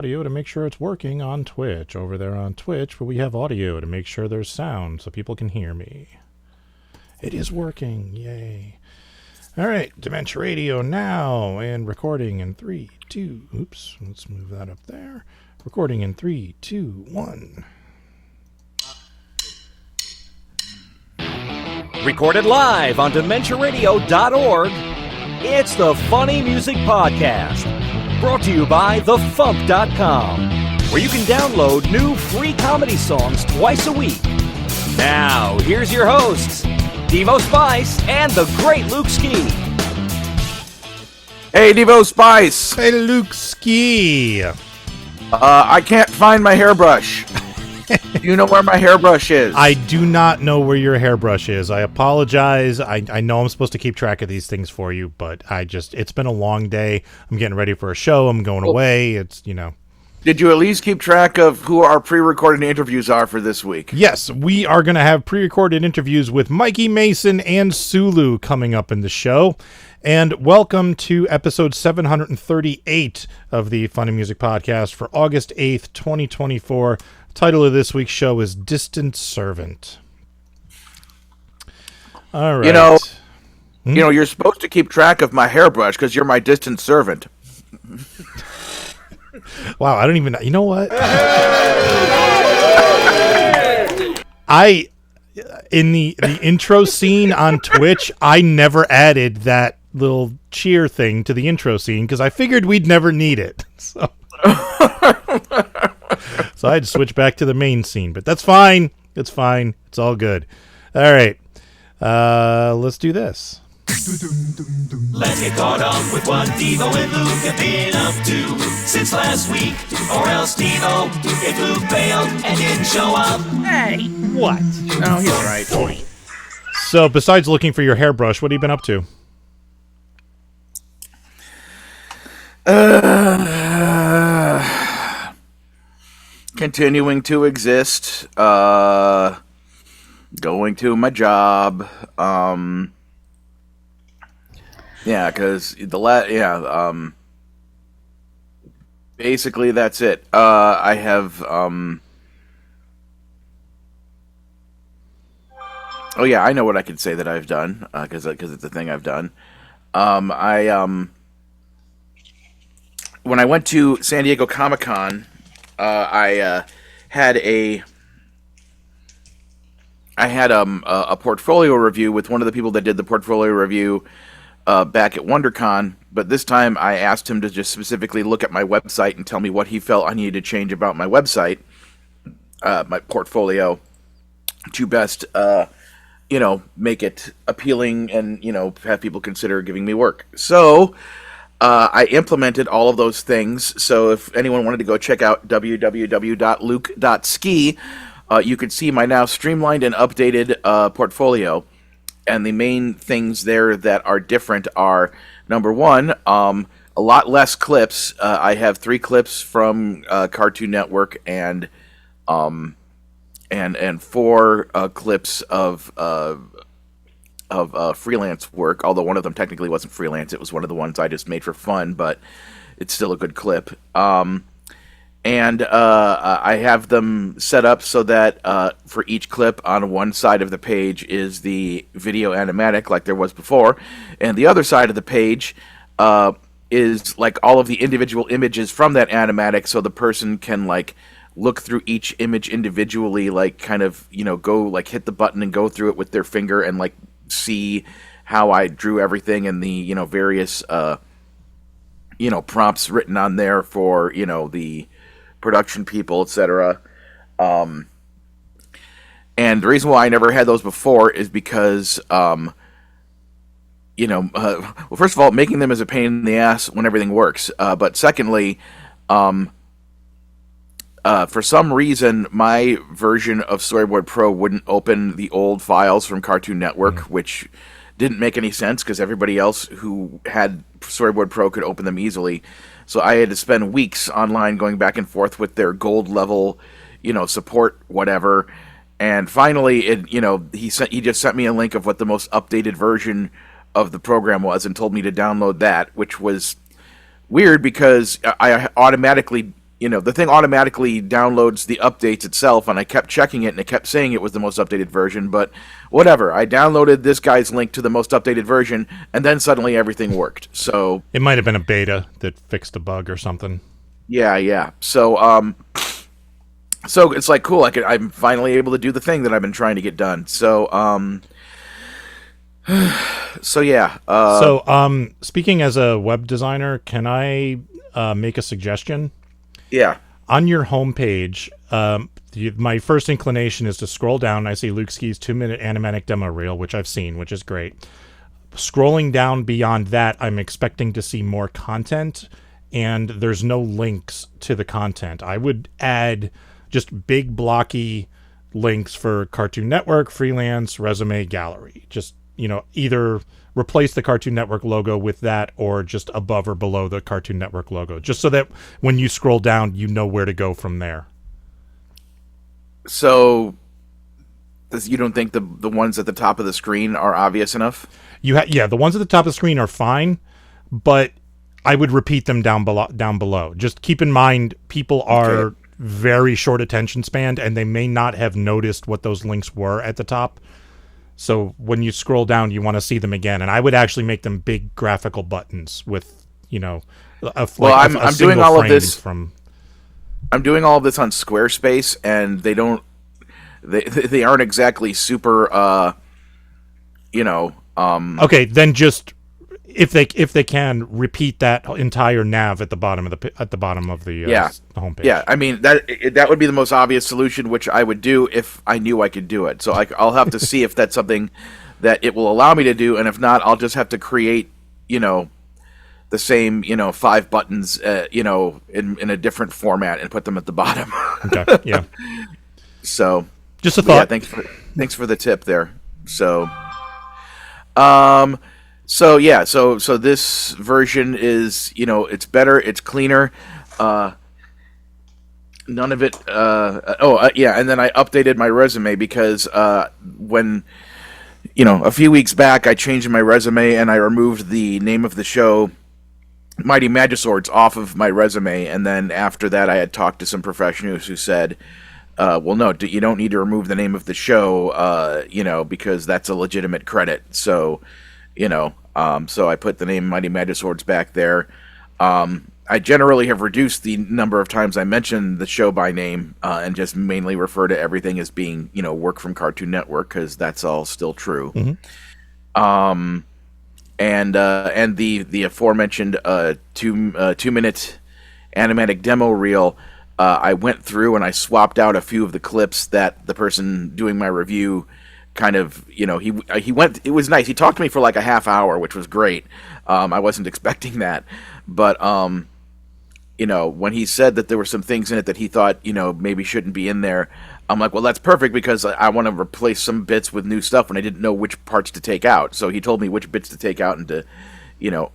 Audio to make sure it's working on Twitch. Over there on Twitch, where we have audio to make sure there's sound so people can hear me. It is working. Yay. All right, Dementia Radio now and recording in 3, 2. Oops, let's move that up there. Recording in 3, 2, 1. Recorded live on DementiaRadio.org, it's the Funny Music Podcast. Brought to you by FuMP.com, where you can download new free comedy songs twice a week. Now, here's your hosts, Devo Spice and the great Luke Ski. Hey, Devo Spice. Hey, Luke Ski. I can't find my hairbrush. Do you know where my hairbrush is? I do not know where your hairbrush is. I apologize. I know I'm supposed to keep track of these things for you, but it's been a long day. I'm getting ready for a show. I'm going away. Did you at least keep track of who our pre-recorded interviews are for this week? Yes, we are going to have pre-recorded interviews with Mikey Mason and Sulu coming up in the show. And welcome to episode 738 of the Funny Music Podcast for August 8th, 2024. Title of this week's show is Distant Servant. All right. You're supposed to keep track of my hairbrush because you're my distant servant. Wow, I don't even know. You know what? In the intro scene on Twitch, I never added that little cheer thing to the intro scene because I figured we'd never need it. So I had to switch back to the main scene, but that's fine. It's fine. It's all good. All right. Let's do this. Let's get caught up with what Devo and Luke have been up to since last week. Or else Devo, if Luke bailed and didn't show up. Hey, what? No, he's right. So besides looking for your hairbrush, what have you been up to? Continuing to exist. Going to my job. Because basically that's it. I have, oh yeah, I know what I could say that I've done, because it's a thing I've done. When I went to San Diego Comic-Con, I had a portfolio review with one of the people that did the portfolio review back at WonderCon, but this time I asked him to just specifically look at my website and tell me what he felt I needed to change about my website, my portfolio, to best, make it appealing and, have people consider giving me work. So I implemented all of those things. So if anyone wanted to go check out www.luke.ski, you could see my now streamlined and updated portfolio. And the main things there that are different are, number one, a lot less clips. I have 3 clips from Cartoon Network and 4 clips of freelance work. Although one of them technically wasn't freelance; it was one of the ones I just made for fun, but it's still a good clip. And I have them set up so that for each clip on one side of the page is the video animatic like there was before, and the other side of the page is like all of the individual images from that animatic, so the person can like look through each image individually, like kind of go like hit the button and go through it with their finger and like see how I drew everything and the various prompts written on there for the production people, etc. And the reason why I never had those before is because, well, first of all, making them is a pain in the ass when everything works. But secondly, for some reason, my version of Storyboard Pro wouldn't open the old files from Cartoon Network, which didn't make any sense because everybody else who had Storyboard Pro could open them easily. So I had to spend weeks online going back and forth with their gold level, support, whatever. And finally, he just sent me a link of what the most updated version of the program was and told me to download that, which was weird because I automatically the thing automatically downloads the updates itself, and I kept checking it, and it kept saying it was the most updated version, but whatever. I downloaded this guy's link to the most updated version, and then suddenly everything worked. So It might have been a beta that fixed a bug or something. yeah. So it's like cool. I'm finally able to do the thing that I've been trying to get done. So yeah. Speaking as a web designer, can I make a suggestion? Yeah. On your homepage, my first inclination is to scroll down. I see Luke Ski's 2-minute animatic demo reel, which I've seen, which is great. Scrolling down beyond that, I'm expecting to see more content, and there's no links to the content. I would add just big blocky links for Cartoon Network, Freelance, Resume, Gallery. Just, either replace the Cartoon Network logo with that, or just above or below the Cartoon Network logo, just so that when you scroll down, you know where to go from there. So you don't think the ones at the top of the screen are obvious enough? The ones at the top of the screen are fine, but I would repeat them down below. Just keep in mind, people are very short attention span, and they may not have noticed what those links were at the top. So when you scroll down, you want to see them again. And I would actually make them big graphical buttons with, I'm doing all of this from. I'm doing all of this on Squarespace, and they aren't exactly super. Okay, then just if they can repeat that entire nav at the bottom of the homepage. Yeah, I mean that would be the most obvious solution, which I would do if I knew I could do it. So I'll have to see if that's something that it will allow me to do, and if not, I'll just have to create the same 5 buttons in a different format and put them at the bottom. Okay. Yeah. So just a thought. Yeah, thanks for the tip there. So So this version is, it's better, it's cleaner. None of it. And then I updated my resume because when, a few weeks back, I changed my resume and I removed the name of the show, Mighty Magiswords, off of my resume. And then after that, I had talked to some professionals who said, well, no, you don't need to remove the name of the show, because that's a legitimate credit. So, so I put the name Mighty Magiswords back there. I generally have reduced the number of times I mention the show by name and just mainly refer to everything as being, work from Cartoon Network, because that's all still true. Mm-hmm. And the aforementioned 2-minute animatic demo reel, I went through and I swapped out a few of the clips that the person doing my review kind of, he went, it was nice. He talked to me for like a half hour, which was great. I wasn't expecting that, but, when he said that there were some things in it that he thought, maybe shouldn't be in there, I'm like, well, that's perfect, because I want to replace some bits with new stuff, and I didn't know which parts to take out. So he told me which bits to take out and to,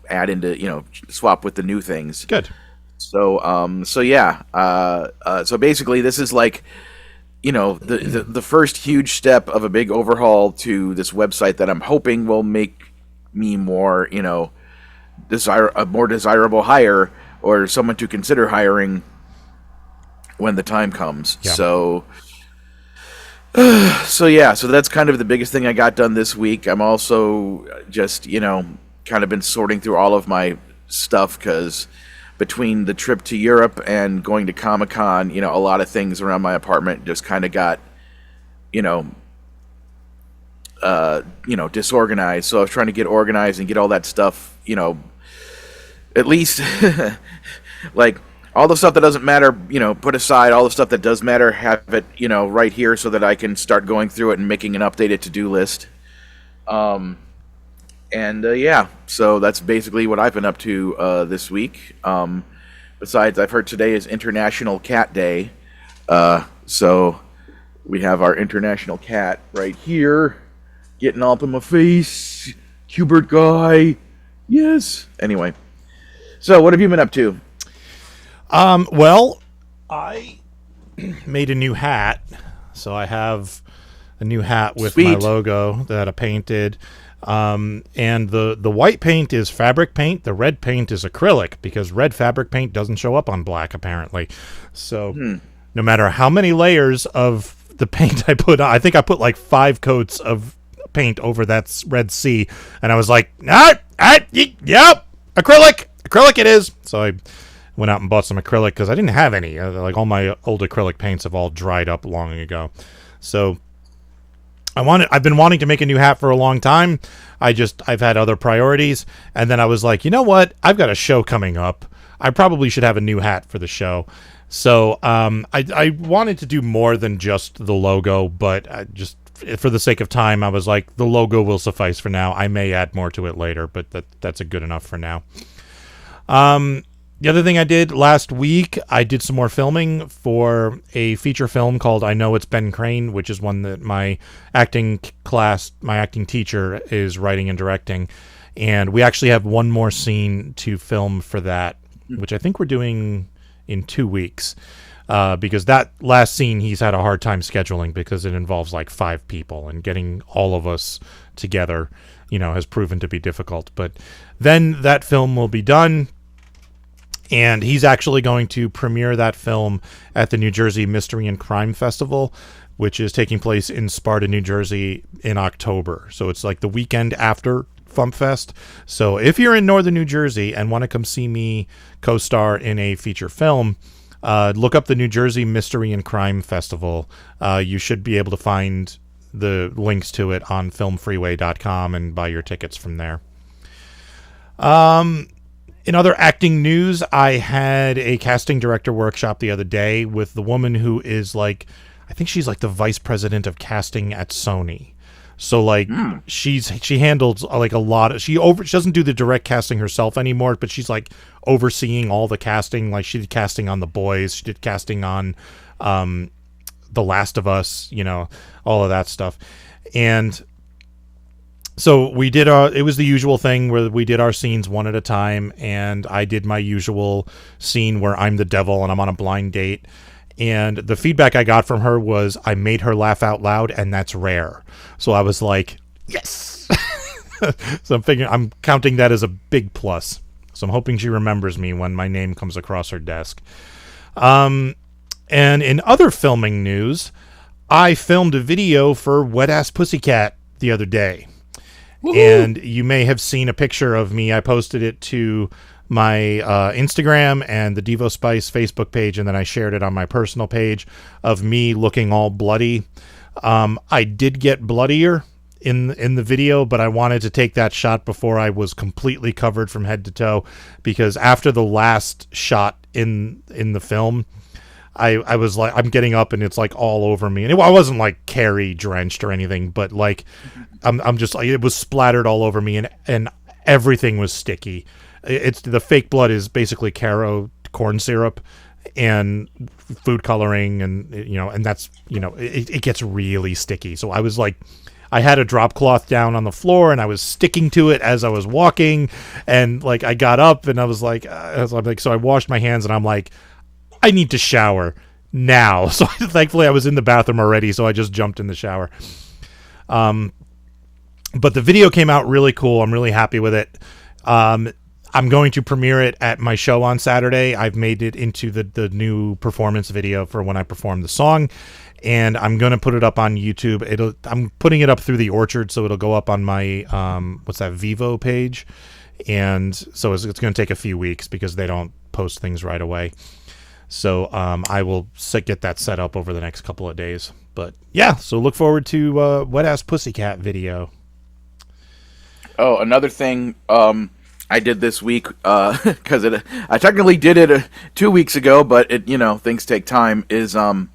add into, swap with the new things. Good. So, so basically this is like, the first huge step of a big overhaul to this website that I'm hoping will make me more, a more desirable hire, or someone to consider hiring when the time comes. Yeah. So that's kind of the biggest thing I got done this week. I'm also just, kind of been sorting through all of my stuff, because between the trip to Europe and going to Comic-Con, a lot of things around my apartment just kind of got, disorganized. So I was trying to get organized and get all that stuff, at least like all the stuff that doesn't matter, put aside. All the stuff that does matter, have it, right here, so that I can start going through it and making an updated to-do list. So that's basically what I've been up to this week. Besides, I've heard today is International Cat Day. So we have our international cat right here, getting all up in my face. Hubert guy. Yes. Anyway. So what have you been up to? Well, I made a new hat. So I have a new hat with Sweet. my logo that I painted. And the white paint is fabric paint. The red paint is acrylic, because red fabric paint doesn't show up on black, apparently. So no matter how many layers of the paint I put on, I think I put like 5 coats of paint over that red sea, and I was like, yep, acrylic it is. So I went out and bought some acrylic, because I didn't have any. Like, all my old acrylic paints have all dried up long ago. So I've been wanting to make a new hat for a long time. I've had other priorities, and then I was like, you know what? I've got a show coming up. I probably should have a new hat for the show. So I wanted to do more than just the logo, but just for the sake of time, I was like, the logo will suffice for now. I may add more to it later, but that's a good enough for now. The other thing I did last week, I did some more filming for a feature film called I Know It's Ben Crane, which is one that my acting teacher is writing and directing. And we actually have one more scene to film for that, which I think we're doing in 2 weeks. Because that last scene he's had a hard time scheduling, because it involves like 5 people, and getting all of us together, has proven to be difficult. But then that film will be done. And he's actually going to premiere that film at the New Jersey Mystery and Crime Festival, which is taking place in Sparta, New Jersey in October. So it's like the weekend after FuMPFest. So if you're in northern New Jersey and want to come see me co-star in a feature film, look up the New Jersey Mystery and Crime Festival. You should be able to find the links to it on filmfreeway.com and buy your tickets from there. In other acting news, I had a casting director workshop the other day with the woman who is I think she's like the vice president of casting at Sony. So she handles like a lot of, she doesn't do the direct casting herself anymore, but she's like overseeing all the casting. Like, she did casting on The Boys, she did casting on The Last of Us, all of that stuff. And so we did it was the usual thing where we did our scenes one at a time, and I did my usual scene where I'm the devil and I'm on a blind date. And the feedback I got from her was I made her laugh out loud, and that's rare. So I was like, yes. So I'm counting that as a big plus. So I'm hoping she remembers me when my name comes across her desk. And in other filming news, I filmed a video for Wet Ass Pussycat the other day. Woo-hoo! And you may have seen a picture of me. I posted it to my Instagram and the Devo Spice Facebook page, and then I shared it on my personal page of me looking all bloody. I did get bloodier in the video, but I wanted to take that shot before I was completely covered from head to toe, because after the last shot in the film, I was like, I'm getting up and it's like all over me. And I wasn't like Carrie drenched or anything, but like I'm just like, it was splattered all over me, and everything was sticky. It's the fake blood is basically Caro corn syrup and food coloring, and and that's it gets really sticky. So I was like, I had a drop cloth down on the floor and I was sticking to it as I was walking, and like I got up and I was like, so I washed my hands and I'm like, I need to shower now. So thankfully I was in the bathroom already, so I just jumped in the shower. But the video came out really cool. I'm really happy with it. I'm going to premiere it at my show on Saturday. I've made it into the new performance video for when I perform the song, and I'm going to put it up on YouTube. I'm putting it up through the Orchard, so it'll go up on my Vivo page, and so it's going to take a few weeks because they don't post things right away. So I will get that set up over the next couple of days. But yeah, so look forward to Wet Ass Pussycat video. Oh, another thing I did this week, because I technically did it 2 weeks ago, but things take time, is the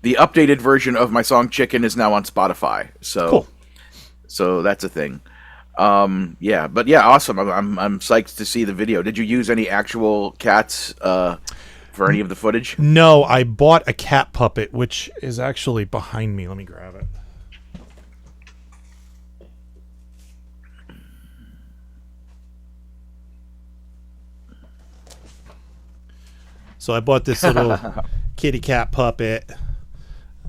updated version of my song Chicken is now on Spotify. So cool. So that's a thing. Yeah, but yeah, awesome. I'm psyched to see the video. Did you use any actual cats for any of the footage? No, I bought a cat puppet, which is actually behind me. Let me grab it. So I bought this little kitty cat puppet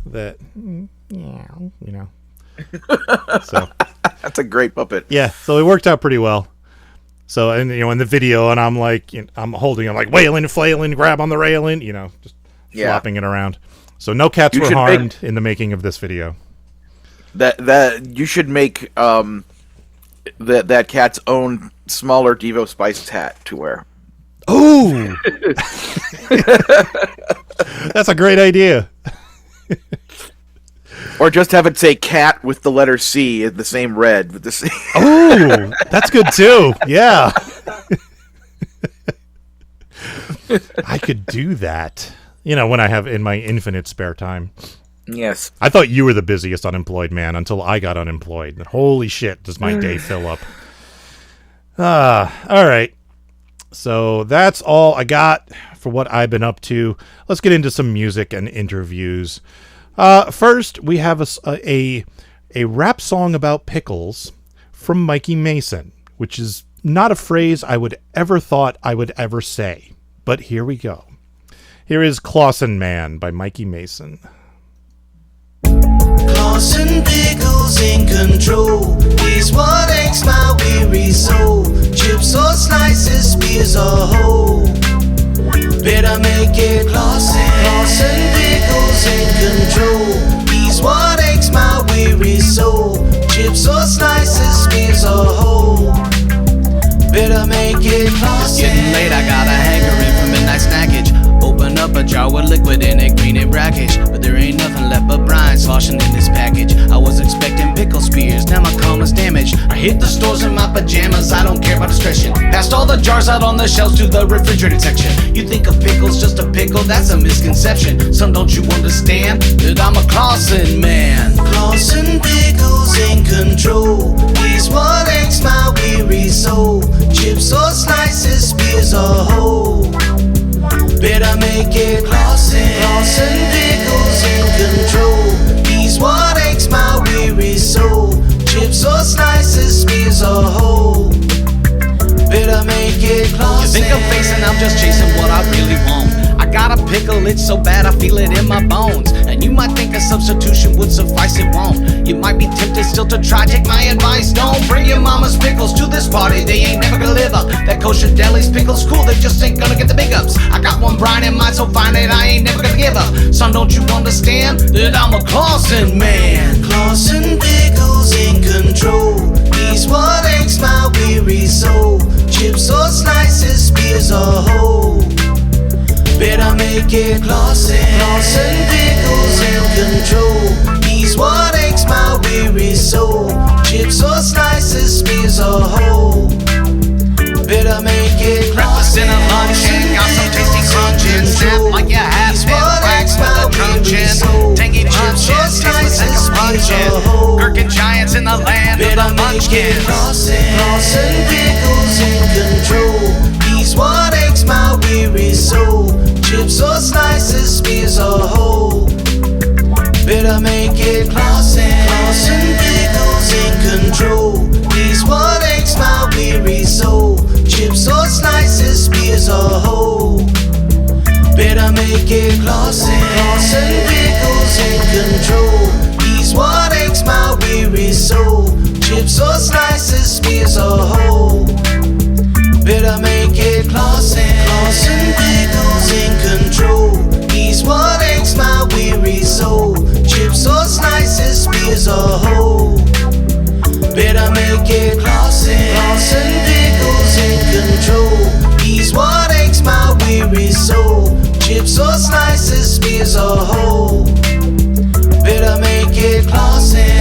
that, So That's a great puppet. yeah, so it worked out pretty well. So, and in the video, and I'm like, I'm like wailing, flailing, grab on the railing, just flopping it around. So no cats were harmed in the making of this video. That you should make that cat's own smaller Devo spiced hat to wear. Oh, that's a great idea. Or just have it say cat with the letter C in the same red with the C. Oh, that's good too. Yeah. I could do that. When I have in my infinite spare time. Yes. I thought you were the busiest unemployed man until I got unemployed. Holy shit, does my day fill up. All right. So that's all I got for what I've been up to. Let's get into some music and interviews. First, we have a rap song about pickles from Mikey Mason, which is not a phrase I would ever thought I would ever say. But here we go. Here is Claussen Man by Mikey Mason. Claussen pickles in control is what aches my weary soul. Chips or slices, spears or whole. Better make it Claussen. Claussen pickles in control. He's what aches my weary soul. Chips or slices, spears or whole. Better make it Claussen. It's getting late, I got a hankering for midnight snackage. Open up a jar with liquid in it, green and brackish. But there ain't nothing left but brine sloshing in this package. I was expecting pickle spears, now my karma's damaged. I hit the stores in my pajamas, I don't care about discretion. Passed all the jars out on the shelves to the refrigerated section. You think a pickle's just a pickle, that's a misconception. Son, don't you understand that I'm a Claussen man? Claussen pickles in control. He's what aches my weary soul. Chips or slices, spears or whole. Better make it Claussen. Claussen pickles in control. He's what aches my weary soul. Chips or slices, spears or whole. Better make it Claussen. You think I'm facing, I'm just chasing what I really want. I got a pickle, it's so bad I feel it in my bones. And you might think a substitution would suffice, it won't. You might be tempted still to try, take my advice. Don't bring your mama's pickles to this party, they ain't never gonna live up. That kosher deli's pickles cool, they just ain't gonna get the big ups. I got one brine in mind so fine that I ain't never gonna give up. Son, don't you understand that I'm a Claussen man? Claussen pickles in control. He's what aches my weary soul. Chips or slices, spears or whole. Better make it Claussen. Claussen pickles in control. He's what aches my weary soul. Chips or slices, spears or whole. Better make it Breakfast Claussen. and a luncheon, got some tasty crunching. Snap like you have He's been what wax aches with my a weary truncheon. soul. Tangy Chips or punches, tasteless like slices, a spears puncheon. or whole. Gherkin giants in the land of the Better make it munchkins. Claussen. Claussen pickles in control. He's what aches my weary soul. Chips or slices, spears or whole. Better make it Claussen. Claussen pickles in control. He's what aches my weary soul. Chips or slices, spears or whole. Better make it Claussen. Claussen pickles in control. He's what aches my weary soul. Chips or slices, spears or whole. Better make it Claussen. Claussen pickles in control. He's what aches my weary soul. Chips or slices, spears or whole. Better make it Claussen. Claussen pickles in control. He's what aches my weary soul. Chips or slices, spears or whole. Better make it Claussen.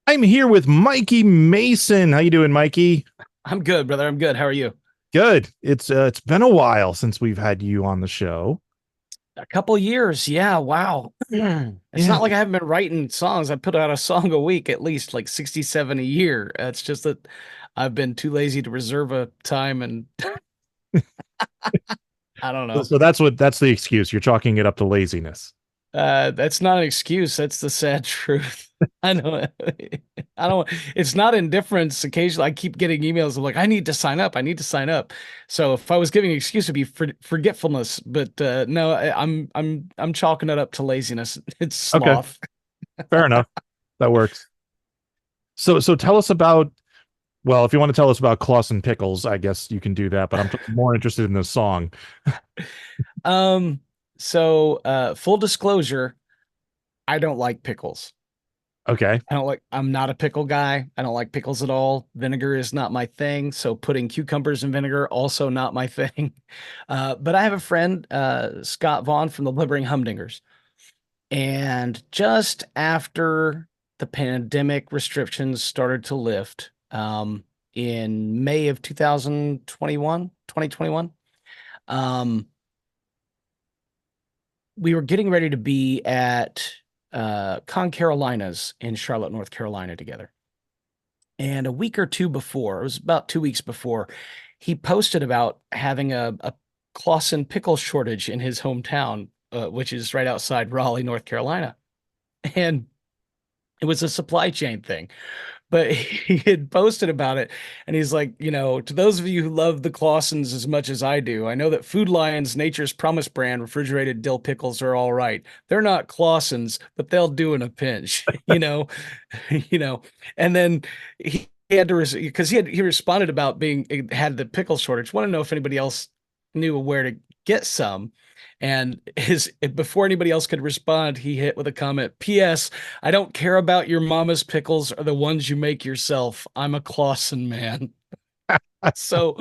I'm here with Mikey Mason. How you doing, Mikey? I'm good, brother. I'm good. How are you? Good. It's been a while since we've had you on the show. A couple years. Yeah. Wow. It's not like I haven't been writing songs. I put out a song a week, at least like 67 a year. It's just that I've been too lazy to reserve a time and I don't know. So that's the excuse. You're chalking it up to laziness. That's not an excuse. That's the sad truth. I know. I don't. It's not indifference. Occasionally, I keep getting emails of like, "I need to sign up. I need to sign up." So if I was giving an excuse, it'd be forgetfulness. But no, I'm chalking it up to laziness. It's Okay, sloth. fair enough. That works. So tell us about. Well, if you want to tell us about Claussen Pickles, I guess you can do that. But I'm more interested in the song. Um. So, full disclosure, I don't like pickles. Okay. I'm not a pickle guy. I don't like pickles at all. Vinegar is not my thing. So putting cucumbers in vinegar, also not my thing. But I have a friend, Scott Vaughn from the Blibbering Humdingers. And just after the pandemic restrictions started to lift, in May of 2021, we were getting ready to be at Con Carolinas in Charlotte, North Carolina together. And a week or two before, it was about 2 weeks before, he posted about having a Claussen pickle shortage in his hometown, which is right outside Raleigh, North Carolina. And it was a supply chain thing. But he had posted about it, and he's like, to those of you who love the Claussens as much as I do, I know that Food Lion's Nature's Promise brand refrigerated dill pickles are all right. They're not Claussens, but they'll do in a pinch, you know. And then he had to because he responded about had the pickle shortage. Want to know if anybody else knew where to get some. And before anybody else could respond, he hit with a comment, P.S. I don't care about your mama's pickles or the ones you make yourself. I'm a Claussen man. So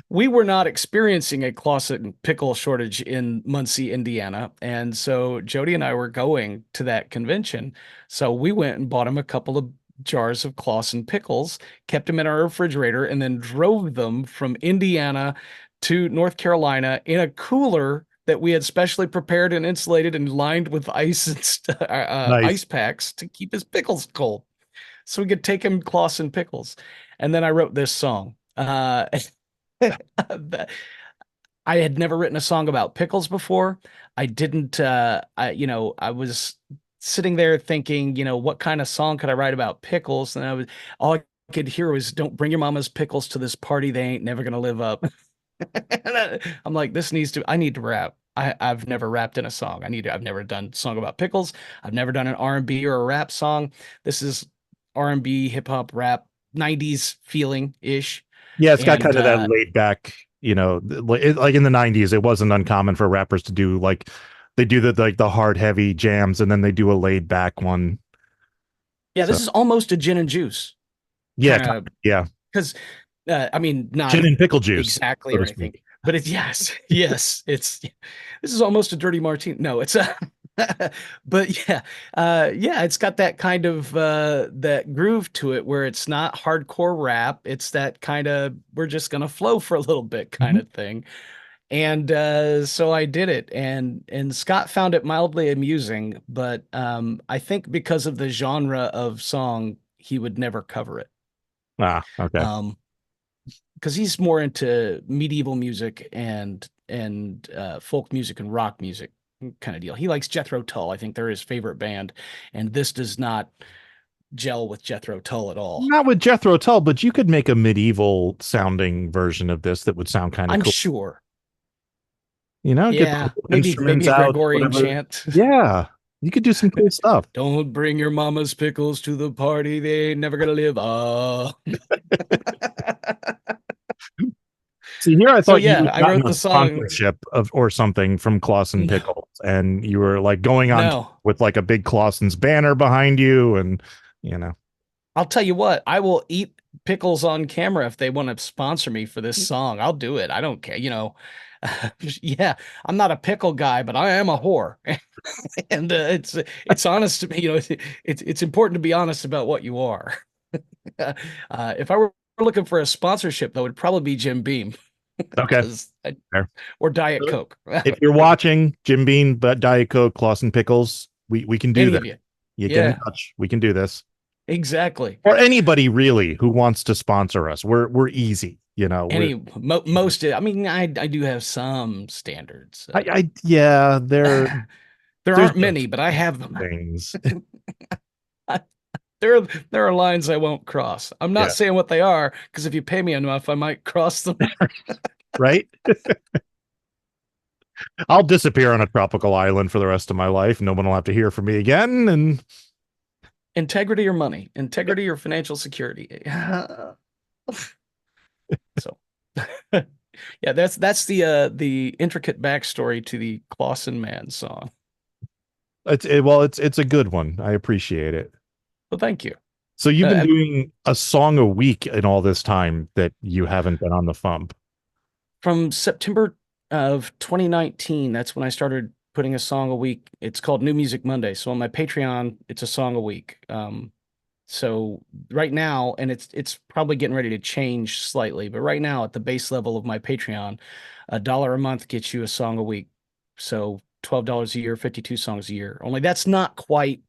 we were not experiencing a Claussen pickle shortage in Muncie, Indiana. And so Jody and I were going to that convention. So we went and bought him a couple of jars of Claussen pickles, kept them in our refrigerator, and then drove them from Indiana to North Carolina in a cooler that we had specially prepared and insulated and lined with ice and Nice. ice packs to keep his pickles cold, so we could take him Claussen pickles. And then I wrote this song. I had never written a song about pickles before. I didn't. I was sitting there thinking, what kind of song could I write about pickles? And all I could hear was, "Don't bring your mama's pickles to this party. They ain't never gonna live up." I'm like, I need to rap. I've never rapped in a song. I've never done a song about pickles. I've never done an R&B or a rap song. This is R&B, hip hop, rap, 90s feeling ish. Yeah, it's got And kind of that laid back, like in the 90s, it wasn't uncommon for rappers to do they do the hard heavy jams and then they do a laid back one. yeah, this is almost a gin and juice. Yeah, yeah. Because not Gin and pickle juice, exactly so to or anything, speak. but yes, this is almost a dirty martini. No, it's but it's got that kind of that groove to it where it's not hardcore rap. It's that kind of, we're just gonna flow for a little bit kind of thing. And so I did it, and Scott found it mildly amusing, but I think because of the genre of song, he would never cover it. Okay. Because he's more into medieval music and folk music and rock music kind of deal. He likes Jethro Tull. I think they're his favorite band, and this does not gel with Jethro Tull at all. Not with Jethro Tull, but you could make a medieval sounding version of this that would sound kind of cool. I'm sure. Get maybe a Gregorian chant. Yeah, you could do some cool stuff. Don't bring your mama's pickles to the party. They ain't never gonna live. See, here I thought I wrote the song sponsorship or something from Claussen Pickles, and you were like going on with like a big Claussen's banner behind you, and I'll tell you what, I will eat pickles on camera if they want to sponsor me for this song. I'll do it. I don't care. Yeah, I'm not a pickle guy, but I am a whore, and it's honest to me. It's important to be honest about what you are. If I were looking for a sponsorship, that would probably be Jim Beam. Okay. Or Diet Coke. If you're watching, Jim Beam, but Diet Coke, Claussen Pickles, we can do that. You get in touch. We can do this. Exactly. Or anybody really who wants to sponsor us. We're easy. Most. I do have some standards. There aren't many, but I have them. Things. There are lines I won't cross. I'm not Yeah. saying what they are, because if you pay me enough, I might cross them. Right? I'll disappear on a tropical island for the rest of my life. No one will have to hear from me again. And Integrity or money, integrity or financial security. So, yeah, that's the intricate backstory to the Claussen Man song. it's a good one. I appreciate it. Well, thank you. So you've been And doing a song a week in all this time that you haven't been on the FuMP. from September of 2019, that's when I started putting a song a week. It's called New Music Monday. So on my Patreon, it's a song a week. So right now, and it's probably getting ready to change slightly, but right now at the base level of my Patreon, $1 a month gets you a song a week. So $12 a year, 52 songs a year. Only that's not quite,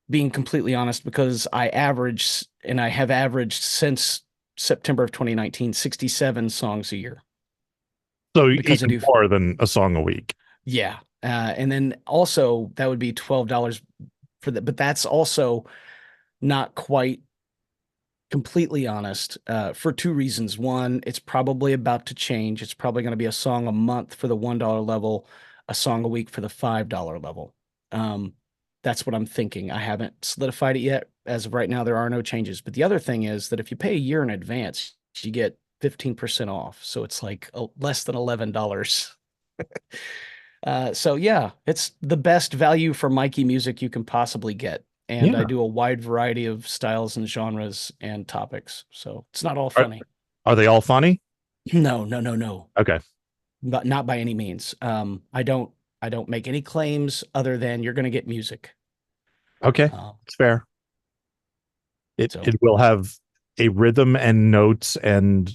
being completely honest, because I average, and I have averaged since September of 2019, 67 songs a year. So Because I even do, more than a song a week. yeah. And then also that would be $12 for that, but that's also not quite completely honest, for two reasons. One, it's probably about to change. It's probably going to be a song a month for the $1 level, a song a week for the $5 level. That's what I'm thinking. I haven't solidified it yet. As of right now, there are no changes. But the other thing is that if you pay a year in advance, you get 15% off. So it's like less than $11. So yeah, it's the best value for Mikey music you can possibly get. And I Yeah. do a wide variety of styles and genres and topics. So it's not all Are, funny. are they all funny? No, no, no, no. Okay. But not by any means. I don't make any claims other than you're going to get music. Okay. Um, It's fair. so It will have a rhythm and notes and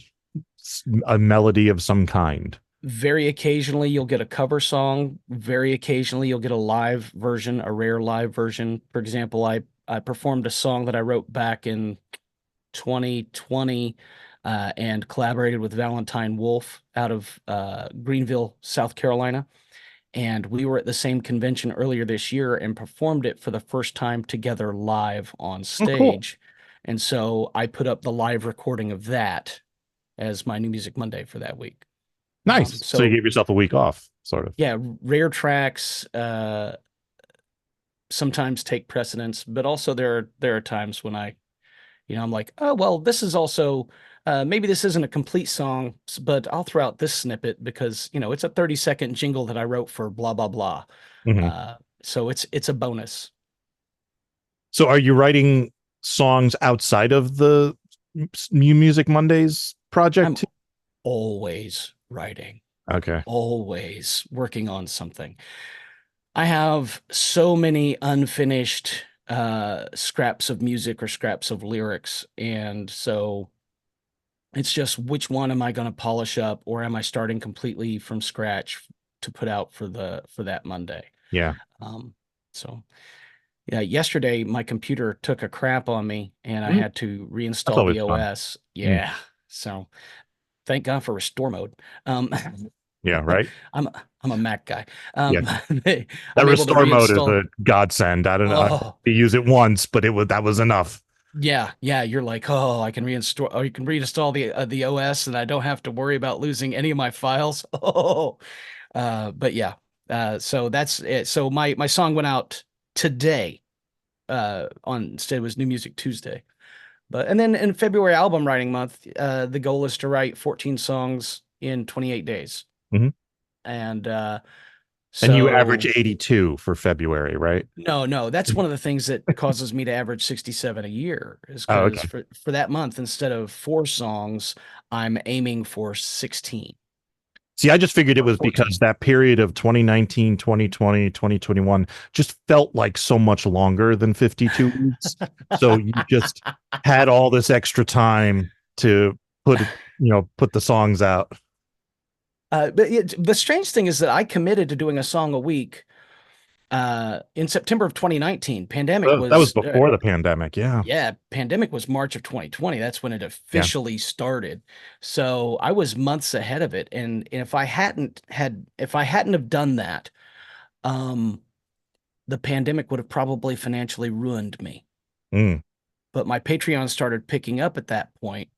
a melody of some kind. very occasionally you'll get a cover song. Very occasionally you'll get a live version, a rare live version. For example, I performed a song that I wrote back in 2020, and collaborated with Valentine Wolf out of Greenville, South Carolina. And we were at the same convention earlier this year and performed it for the first time together live on Oh, cool. stage. And so I put up the live recording of that as my New Music Monday for that week. Nice. So you So gave yourself a week off, sort of. yeah, rare tracks sometimes take precedence, but also there are times when I'm like, oh well, this is also maybe this isn't a complete song, but I'll throw out this snippet because it's a 30-second jingle that I wrote for blah blah blah. Mhm. So it's a bonus. So are you writing songs outside of the New Music Mondays project I'm too? always writing, Okay. always working on something. I have so many unfinished scraps of music or scraps of lyrics, and so it's just which one am I going to polish up, or am I starting completely from scratch to put out for that Monday? Yeah. Um, so yeah, yesterday my computer took a crap on me, and I Mhm. had to That's reinstall always the fun. OS. Yeah, so thank God for restore mode. Um, Yeah, right? I'm I'm a Mac guy. Yeah. I'm That able to restore mode is reinstall. a godsend. I don't know. Oh, You use it once, but that was enough. yeah, yeah. You're like, oh, I can reinstall, or you can reinstall the OS, and I don't have to worry about losing any of my files. Oh, but yeah. So that's it. So my song went out today. On instead it was New Music Tuesday. But and then in February album writing month, the goal is to write 14 songs in 28 days. Mhm. And And you average so 82 for February, right? no, that's one of the things that causes me to average 67 a year is Oh, because okay. for that month, instead of 4 songs, I'm aiming for 16 See, I just figured it or was 14. because that period of 2019, 2020, 2021 just felt like so much longer than 52 weeks. So you just had all this extra time to put the songs out. The strange thing is that I committed to doing a song a week in September of 2019. Pandemic That was was before the pandemic. Yeah. yeah, pandemic was March of 2020. That's when it Yeah. officially started. So I was months ahead of it. And if I hadn't have done that, um, the pandemic would have probably financially ruined me. Mm. But my Patreon started picking up at that point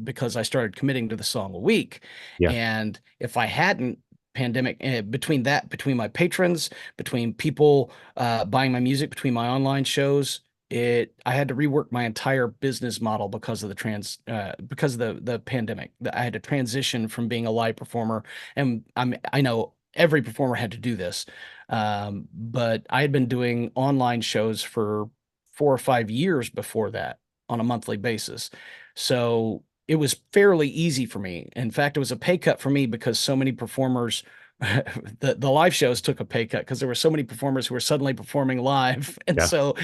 because I started committing to the song a week. Yeah. And if I hadn't, pandemic between my patrons, between people buying my music, between my online shows, I had to rework my entire business model because of the pandemic. I had to transition from being a live performer, and I know every performer had to do this, but I had been doing online shows for 4 or 5 years before that on a monthly basis. So it was fairly easy for me. In fact, it was a pay cut for me because so many performers, the live shows took a pay cut because there were so many performers who were suddenly performing live. And Yeah. so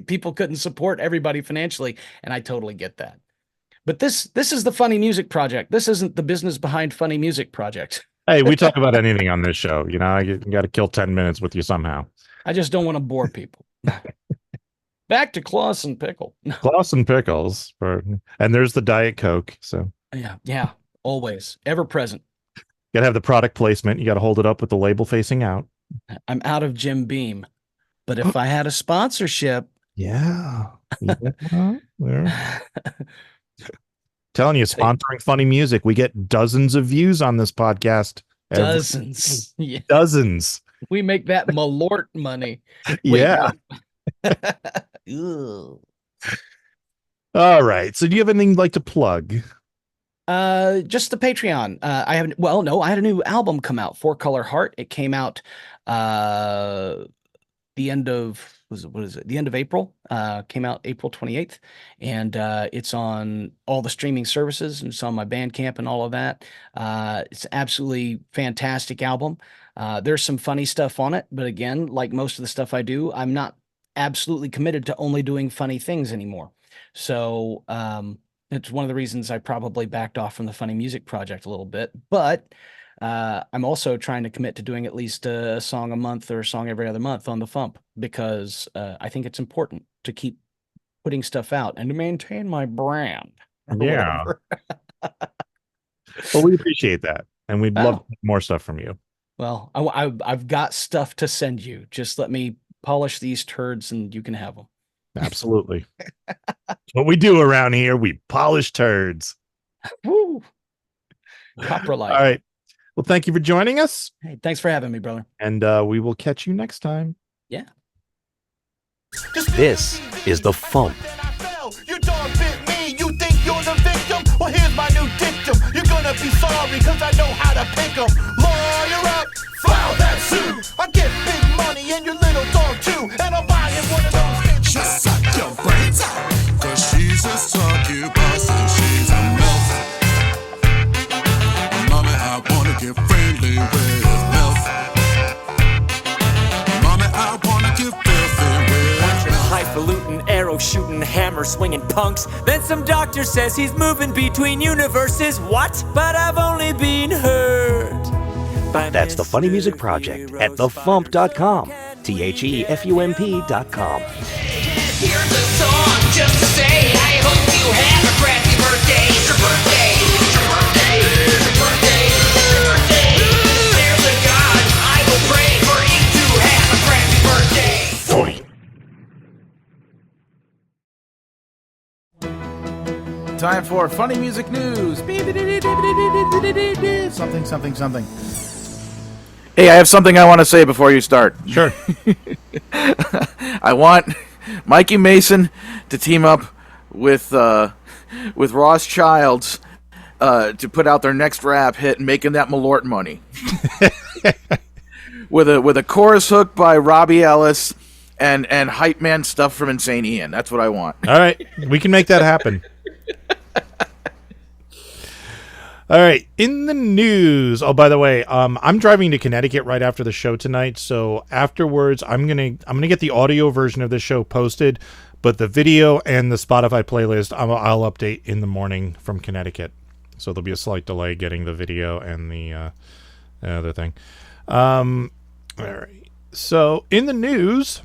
people couldn't support everybody financially. And I totally get that. But this is the Funny Music Project. This isn't the business behind Funny Music Project. Hey, we talk about anything on this show. You know, I got to kill 10 minutes with you somehow. I just don't want to bore people. Back to Claussen Pickle. Claussen pickles. And there's the Diet Coke. So Yeah, always, ever present. got to have the product placement. You got to hold it up with the label facing out. I'm out of Jim Beam, but if I had a sponsorship, Yeah. Yeah. Telling you, sponsoring Funny Music, we get dozens of views on this podcast. Dozens. Yeah. Dozens. We make that Malort money. Yeah. Ugh. All right. So do you have anything you'd like to plug? Just the Patreon. I had a new album come out, Four Color Heart. It came out the end of the end of April. Came out April 28th, and it's on all the streaming services, and it's on my Bandcamp and all of that. It's absolutely fantastic album. There's some funny stuff on it, but again, like most of the stuff I do, I'm not absolutely committed to only doing funny things anymore. So it's one of the reasons I probably backed off from the Funny Music Project a little bit, but I'm also trying to commit to doing at least a song a month or a song every other month on the FuMP, because I think it's important to keep putting stuff out and to maintain my brand. Yeah. Well, we appreciate that, and we'd love more stuff from you. Well, I've got stuff to send you. Just let me polish these turds and you can have them. Absolutely. What we do around here, we polish turds. Woo! Copper light. All right. Well, thank you for joining us. Hey, thanks for having me, brother. And we will catch you next time. Yeah. This is the FuMP. Your dog bit me, you think you're the victim? Well, here's my new dictum. You're gonna be sorry, cause I know how to pick 'em. Lawyer up, file that suit. I get big money and your little dog too. And I'll buy him one of those. Just suck your brains out, cause she's a succubus and she's a MILF. Mommy, I wanna get friendly with MILF. Mommy, I wanna get filthy with MILF. Highfalutin, arrow shooting, hammer swinging punks. Then some doctor says he's moving between universes. What? But I've only been hurt. That's the Funny Music Project at thefump.com. THEFUMP.com. Here's a song just to say I hope you have a crappy birthday. It's your birthday. It's your birthday. It's your birthday. It's your birthday. There's a God. I will pray for you to have a crappy birthday. Time for Funny Music News. Something, something, something. Hey, I have something I want to say before you start. Sure. I want Mikey Mason to team up with Ross Childs to put out their next rap hit, Making That Malort Money. with a chorus hook by Robbie Ellis and hype man stuff from Insane Ian. That's what I want. All right. We can make that happen. All right, in the news. Oh, by the way, I'm driving to Connecticut right after the show tonight, so afterwards I'm gonna get the audio version of this show posted, but the video and the Spotify playlist I'll update in the morning from Connecticut. So there'll be a slight delay getting the video and the other thing. All right. So in the news,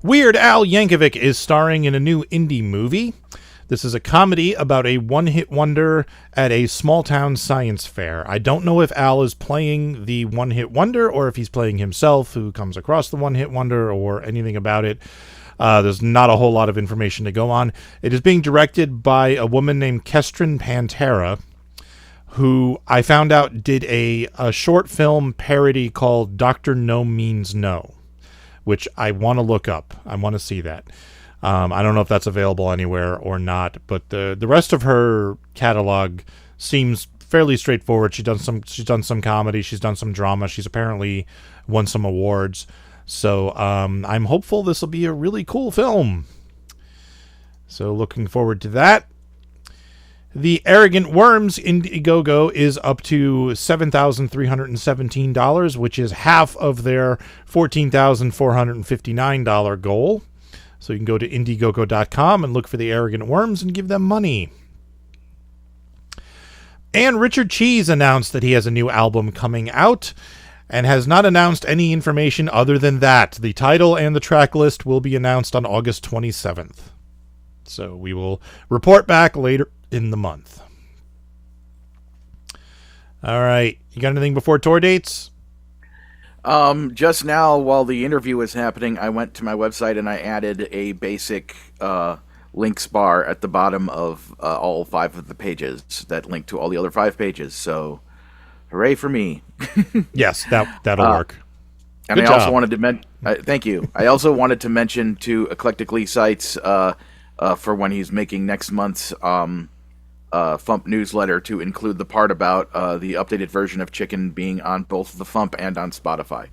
Weird Al Yankovic is starring in a new indie movie. This is a comedy about a one-hit wonder at a small-town science fair. I don't know if Al is playing the one-hit wonder or if he's playing himself who comes across the one-hit wonder or anything about it. There's not a whole lot of information to go on. It is being directed by a woman named Kestrin Pantera, who I found out did a short film parody called Dr. No Means No, which I want to look up. I want to see that. I don't know if that's available anywhere or not, but the rest of her catalog seems fairly straightforward. She's done some comedy, she's done some drama, she's apparently won some awards. So I'm hopeful this will be a really cool film. So looking forward to that. The Arrogant Worms IndieGoGo is up to $7,317, which is half of their $14,459 goal. So you can go to IndieGoGo.com and look for the Arrogant Worms and give them money. And Richard Cheese announced that he has a new album coming out and has not announced any information other than that. The title and the track list will be announced on August 27th. So we will report back later in the month. All right. You got anything before tour dates? Just now, while the interview was happening, I went to my website and I added a basic links bar at the bottom of all 5 of the pages that link to all the other 5 pages. So, hooray for me! Yes, that'll work. And Good I job. also wanted to thank you. I also wanted to mention to Eclectically Sites for when he's making next month's FuMP newsletter to include the part about the updated version of Chicken being on both the FuMP and on Spotify.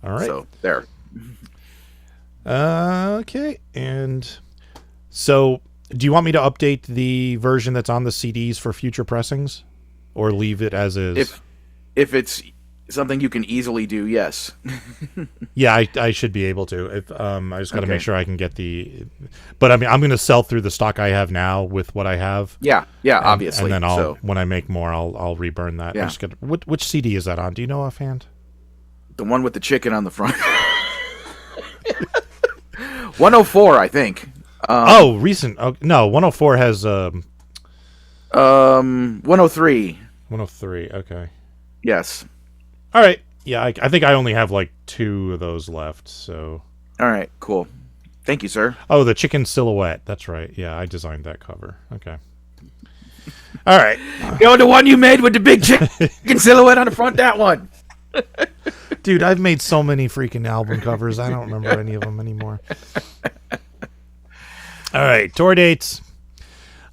All right. So, there. Okay. And so, do you want me to update the version that's on the CDs for future pressings? Or leave it as is? If it's something you can easily do, yes. Yeah, I should be able to. I just got to make sure I can get the... But I mean, I'm going to sell through the stock I have now with what I have. Yeah, obviously. And then when I make more, I'll reburn that. Yeah. Which CD is that on? Do you know offhand? The one with the chicken on the front. 104, I think. Recent. Oh, no, 104 has... 103. 103, okay. Yes. All right. Yeah, I think I only have like 2 of those left, so... All right, cool. Thank you, sir. Oh, the chicken silhouette. That's right. Yeah, I designed that cover. Okay. All right. The one you made with the big chicken silhouette on the front, that one. Dude, I've made so many freaking album covers. I don't remember any of them anymore. All right, tour dates.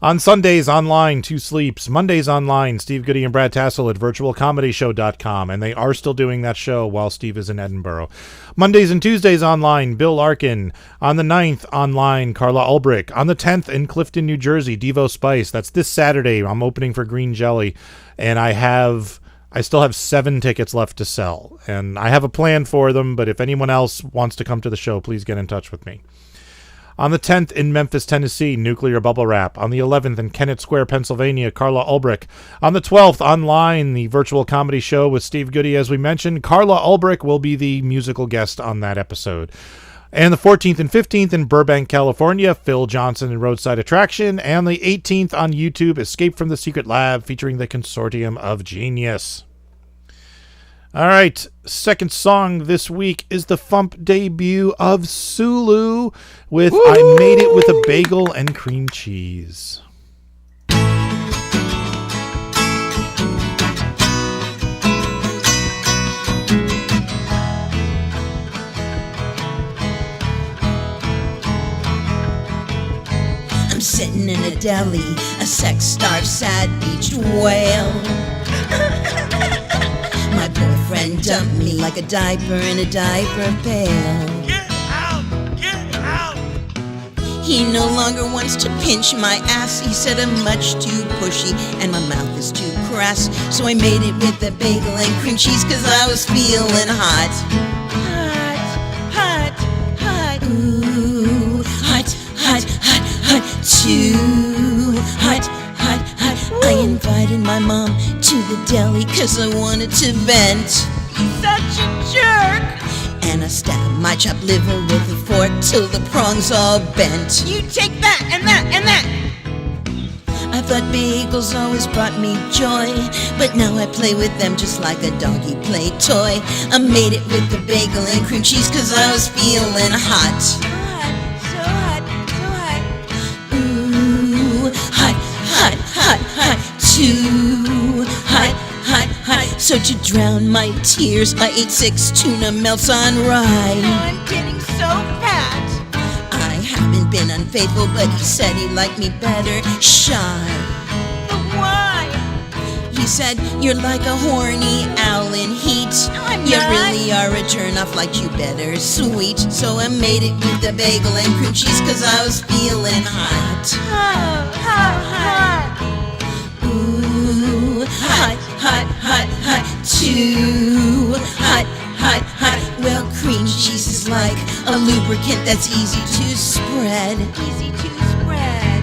On Sundays, online, 2 Sleeps. Mondays, online, Steve Goody and Brad Tassel at virtualcomedyshow.com. And they are still doing that show while Steve is in Edinburgh. Mondays and Tuesdays, online, Bill Larkin. On the 9th, online, Carla Ulbrich. On the 10th, in Clifton, New Jersey, Devo Spice. That's this Saturday. I'm opening for Green Jelly. And I still have 7 tickets left to sell. And I have a plan for them, but if anyone else wants to come to the show, please get in touch with me. On the 10th in Memphis, Tennessee, Nuclear Bubble Wrap. On the 11th in Kennett Square, Pennsylvania, Carla Ulbrich. On the 12th, online, the virtual comedy show with Steve Goody, as we mentioned. Carla Ulbrich will be the musical guest on that episode. And the 14th and 15th in Burbank, California, Phil Johnson and Roadside Attraction. And the 18th on YouTube, Escape from the Secret Lab, featuring the Consortium of Genius. All right, second song this week is the FuMP debut of Sulu with Woo! I Made It With a Bagel and Cream Cheese. I'm sitting in a deli, a sex-starved, sad-beached whale. My boyfriend dumped me like a diaper in a diaper pail. Get out! Get out! He no longer wants to pinch my ass. He said I'm much too pushy and my mouth is too crass. So I made it with a bagel and cream cheese, cause I was feeling hot. Hot, hot, hot. Ooh, hot, hot, hot, hot. Too hot, hot, hot. I invited my mom to the deli cause I wanted to vent. Such a jerk! And I stab my chopped liver with a fork till the prongs all bent. You take that and that and that. I thought bagels always brought me joy, but now I play with them just like a doggy play toy. I made it with the bagel and cream cheese 'cause I was feeling hot. So hot, so hot. Ooh, hot, hot, hot, hot. Too hot, hot, hot. So to drown my tears, I ate 6 tuna melts on rye. Oh, I'm getting so fat. I haven't been unfaithful, but he said he liked me better shy. But why? He said, you're like a horny owl in heat. No, I'm you not. really are a turn-off, like you better sweet. So I made it with the bagel and cream cheese 'cause I was feeling hot. Hot, hot, hot. Ooh, hot, hot, hot, hot. Too hot, hot, hot. Well, cream cheese is like a lubricant that's easy to spread. Easy to spread.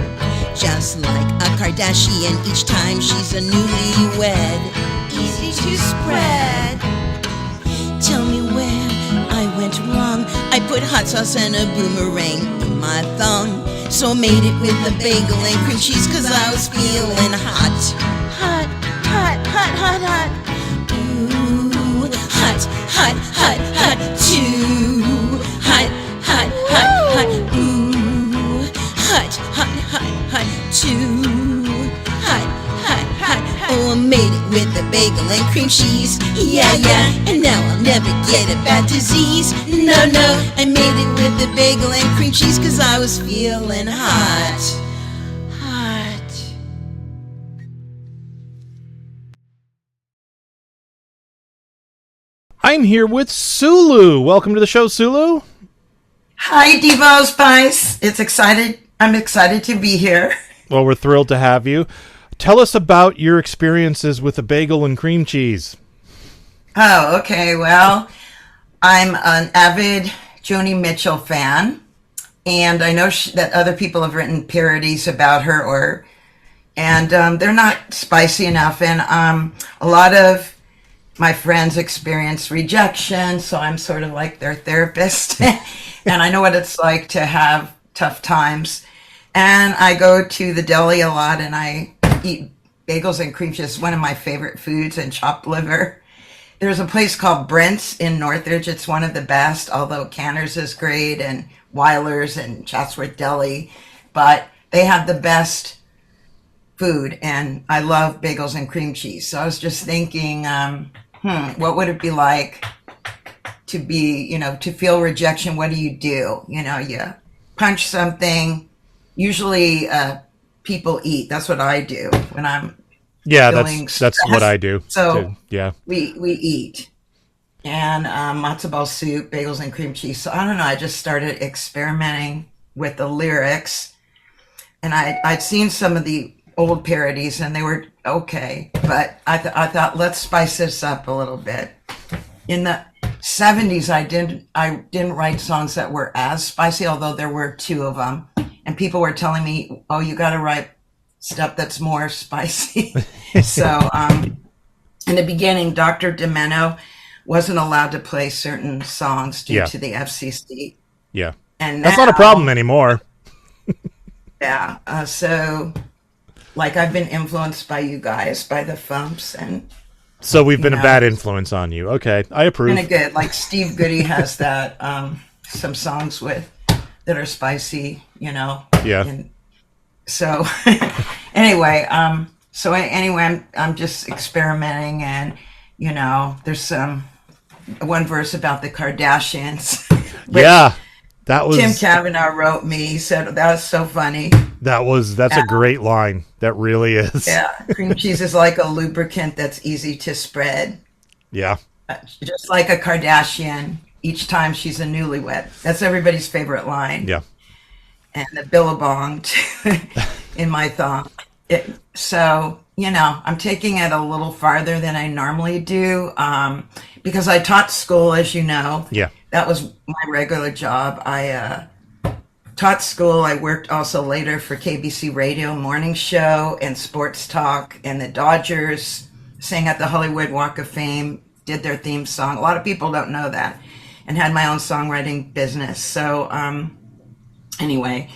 Just like a Kardashian each time she's a newlywed. Easy to spread. Tell me where I went wrong. I put hot sauce and a boomerang in my thong. So I made it with the bagel and cream cheese 'cause I was feeling hot. Hot, hot, hot, hot, hot. Ooh, hot, hot, hot, hot. Too hot, hot, hot, hot. Ooh, hot, hot, hot, hot. Too hot, hot, hot, hot. Oh, I made it with the bagel and cream cheese. Yeah, yeah. And now I'll never get a bad disease. No, no. I made it with the bagel and cream cheese 'cause I was feeling hot. Hot. I'm here with Sulu. Welcome to the show, Sulu. Hi, Devo Spice. I'm excited to be here. Well, we're thrilled to have you. Tell us about your experiences with the bagel and cream cheese. Oh, okay. Well, I'm an avid Joni Mitchell fan, and I know that other people have written parodies about her, and they're not spicy enough. And a lot of my friends experience rejection, so I'm sort of like their therapist, and I know what it's like to have tough times. And I go to the deli a lot, and I eat bagels and cream cheese. It's one of my favorite foods, and chopped liver. There's a place called Brent's in Northridge. It's one of the best, although Canner's is great, and Weiler's and Chatsworth Deli. But they have the best food, and I love bagels and cream cheese. So I was just thinking, what would it be like to be, to feel rejection? What do? You punch something. Usually people eat. That's what I do when I'm feeling that's stressed. what I do. So too. Yeah, we eat. And matzo ball soup, bagels and cream cheese. So I don't know, I just started experimenting with the lyrics. And I'd seen some of the old parodies and they were okay. But I thought, let's spice this up a little bit. In the 70s, I didn't write songs that were as spicy, although there were 2 of them. And people were telling me, oh, you got to write stuff that's more spicy. So in the beginning, Dr. Demento wasn't allowed to play certain songs due to the FCC. Yeah. And that's not a problem anymore. Yeah. So, like, I've been influenced by you guys, by the FuMPs. And so we've been a bad influence on you. Okay. I approve. Kind of good. Like, Steve Goody has that, some songs that are spicy, Yeah. And so anyway, I'm just experimenting, and there's one verse about the Kardashians. Yeah, that was Tim Kavanaugh wrote me. He said that was so funny. That's a great line. That really is. Yeah, cream cheese is like a lubricant that's easy to spread. Yeah, just like a Kardashian. Each time she's a newlywed. That's everybody's favorite line. Yeah. And the billabong in my thong. So, I'm taking it a little farther than I normally do because I taught school, as you know. Yeah. That was my regular job. I taught school. I worked also later for KBC Radio Morning Show and Sports Talk, and the Dodgers sang at the Hollywood Walk of Fame, did their theme song. A lot of people don't know that. and had my own songwriting business. So anyway,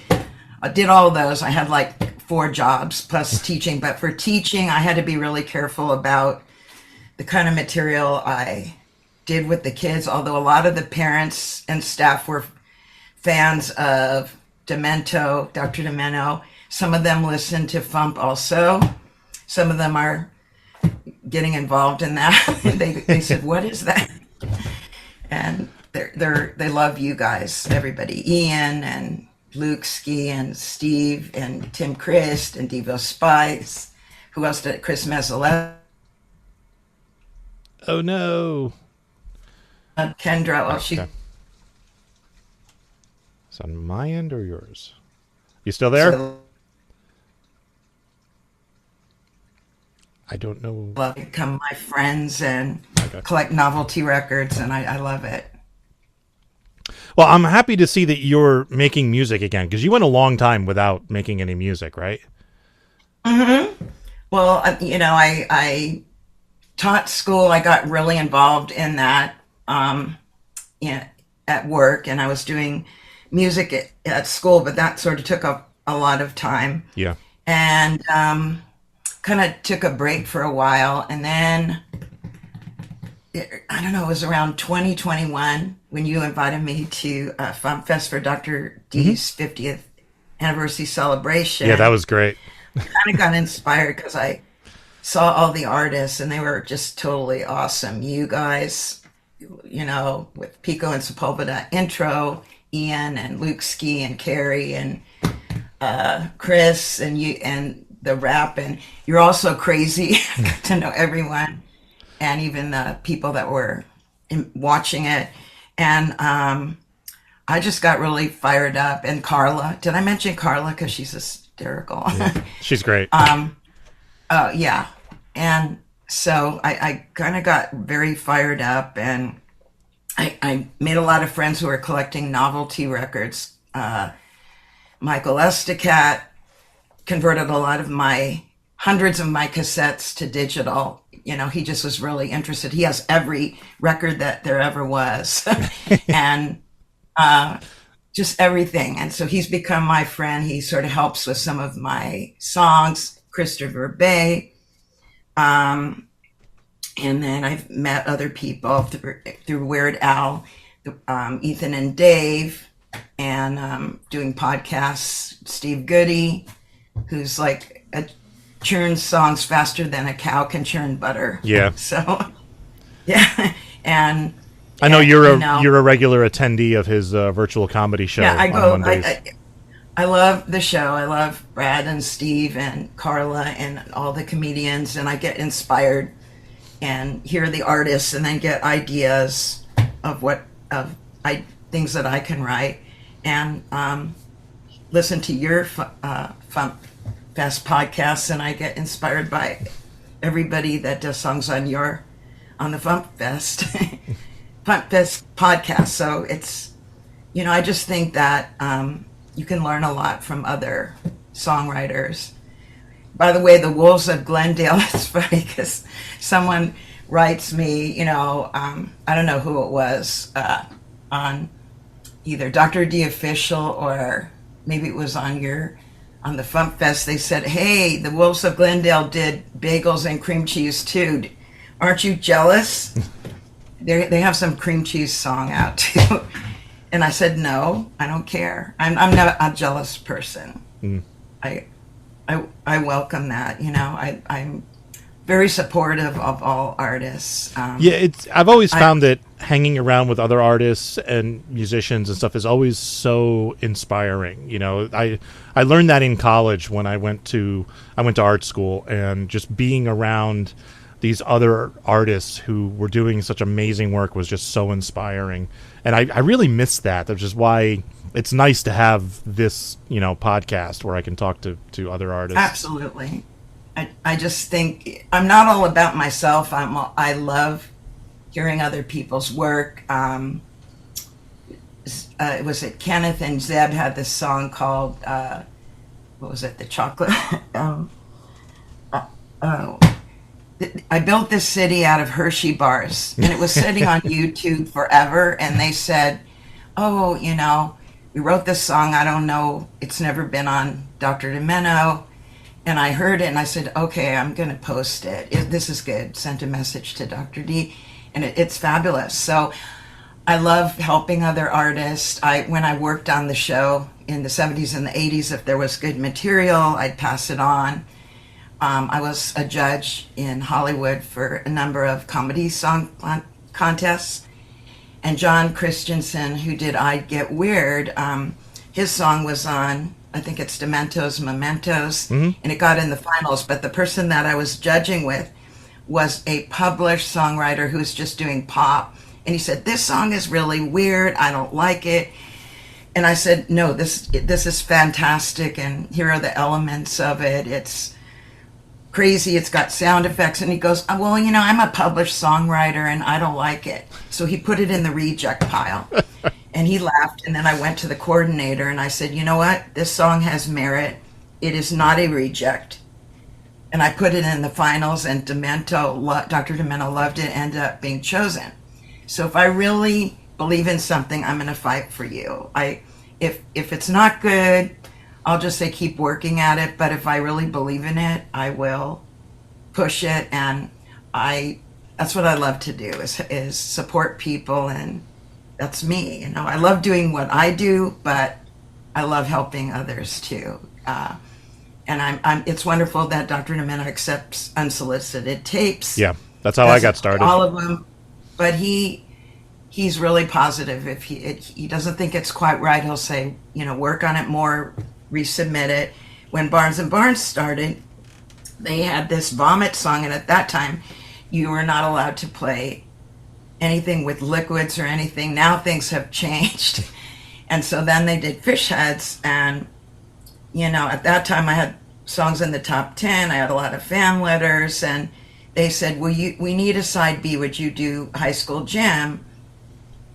I did all those. I had like 4 jobs plus teaching. But for teaching, I had to be really careful about the kind of material I did with the kids, although a lot of the parents and staff were fans of Demento, Dr. Demento. Some of them listened to FuMP also. Some of them are getting involved in that. they said, "What is that?" And they love you guys, everybody. Ian and Luke Ski and Steve and Tim Christ and Devo Spice. Who else did it? Chris Mezzalette. Oh no. Kendra. Well, she. Is on my end or yours? You still there? So, I don't know. love to become my friends and collect novelty records, and I love it. Well, I'm happy to see that you're making music again, because you went a long time without making any music, right? Mm-hmm. Well, I taught school. I got really involved in that at work, and I was doing music at school, but that sort of took up a lot of time. Yeah. And kind of took a break for a while, and then I don't know, it was around 2021 when you invited me to FuMPFest for Dr. D's 50th anniversary celebration. Yeah, that was great. I kind of got inspired because I saw all the artists and they were just totally awesome. You guys, with Pico and Sepulveda intro, Ian and Luke Ski and Carrie and Chris and you and the rap, and you're all so crazy. I got to know everyone and even the people that were watching it. And I just got really fired up. And Carla, did I mention Carla? Because she's hysterical. Yeah, she's great. Yeah. And so I kind of got very fired up, and I made a lot of friends who were collecting novelty records. Michael Esticat converted a lot of hundreds of my cassettes to digital. He just was really interested. He has every record that there ever was and just everything. And so he's become my friend. He sort of helps with some of my songs, Christopher Bay. And then I've met other people through Weird Al, Ethan and Dave, and doing podcasts, Steve Goody, who's like churns songs faster than a cow can churn butter. Yeah. So, yeah, and I know you're a regular attendee of his virtual comedy show. Yeah, I on go. Mondays. I love the show. I love Brad and Steve and Carla and all the comedians, and I get inspired and hear the artists, and then get ideas of things that I can write, and listen to your FuMPFest podcasts, and I get inspired by everybody that does songs on the FuMPFest FuMPFest podcast. So it's, I just think that you can learn a lot from other songwriters. By the way, the Wolves of Glendale, it's funny because someone writes me, I don't know who it was, on either Dr. D Official or maybe it was on the FuMPFest. They said, "Hey, the Wolves of Glendale did Bagels and Cream Cheese too. Aren't you jealous?" They have some cream cheese song out too. And I said, "No, I don't care. I'm not a jealous person. I welcome that. I'm very supportive of all artists." I've always found that hanging around with other artists and musicians and stuff is always so inspiring. I learned that in college when I went to art school, and just being around these other artists who were doing such amazing work was just so inspiring. And I really miss that, which is why it's nice to have this, podcast where I can talk to other artists. Absolutely. I just think I'm not all about myself. I love hearing other people's work. Was it Kenneth and Zeb had this song called, what was it, The Chocolate? I built this city out of Hershey bars, and it was sitting on YouTube forever. And they said, "Oh, we wrote this song. I don't know. It's never been on Dr. Demento." And I heard it, and I said, "Okay, I'm going to post it. This is good." Sent a message to Dr. D, and it's fabulous. So I love helping other artists. When I worked on the show in the 70s and the 80s, if there was good material, I'd pass it on. I was a judge in Hollywood for a number of comedy song contests. And John Christensen, who did I'd Get Weird, his song was on, I think it's Demento's Mementos, and it got in the finals. But the person that I was judging with was a published songwriter who was just doing pop. And he said, "This song is really weird. I don't like it." And I said, "No, this is fantastic. And here are the elements of it. It's crazy. It's got sound effects." And he goes, "Well, I'm a published songwriter and I don't like it." So he put it in the reject pile. And he laughed. And then I went to the coordinator and I said, "You know what? This song has merit. It is not a reject." And I put it in the finals, and Dr. Demento loved it, ended up being chosen. So if I really believe in something, I'm going to fight for you. If it's not good, I'll just say keep working at it. But if I really believe in it, I will push it. And that's what I love to do is support people. And that's me. I love doing what I do, but I love helping others too. And it's wonderful that Dr. Demento accepts unsolicited tapes. Yeah, that's how I got started. All of them. But he's really positive. If he doesn't think it's quite right, he'll say, work on it more, resubmit it. When Barnes and Barnes started, they had this Vomit song, and at that time, you were not allowed to play anything with liquids or anything. Now things have changed. And so then they did Fish Heads, and, at that time I had songs in the top 10. I had a lot of fan letters, and they said, we need a side B. Would you do High School Gym?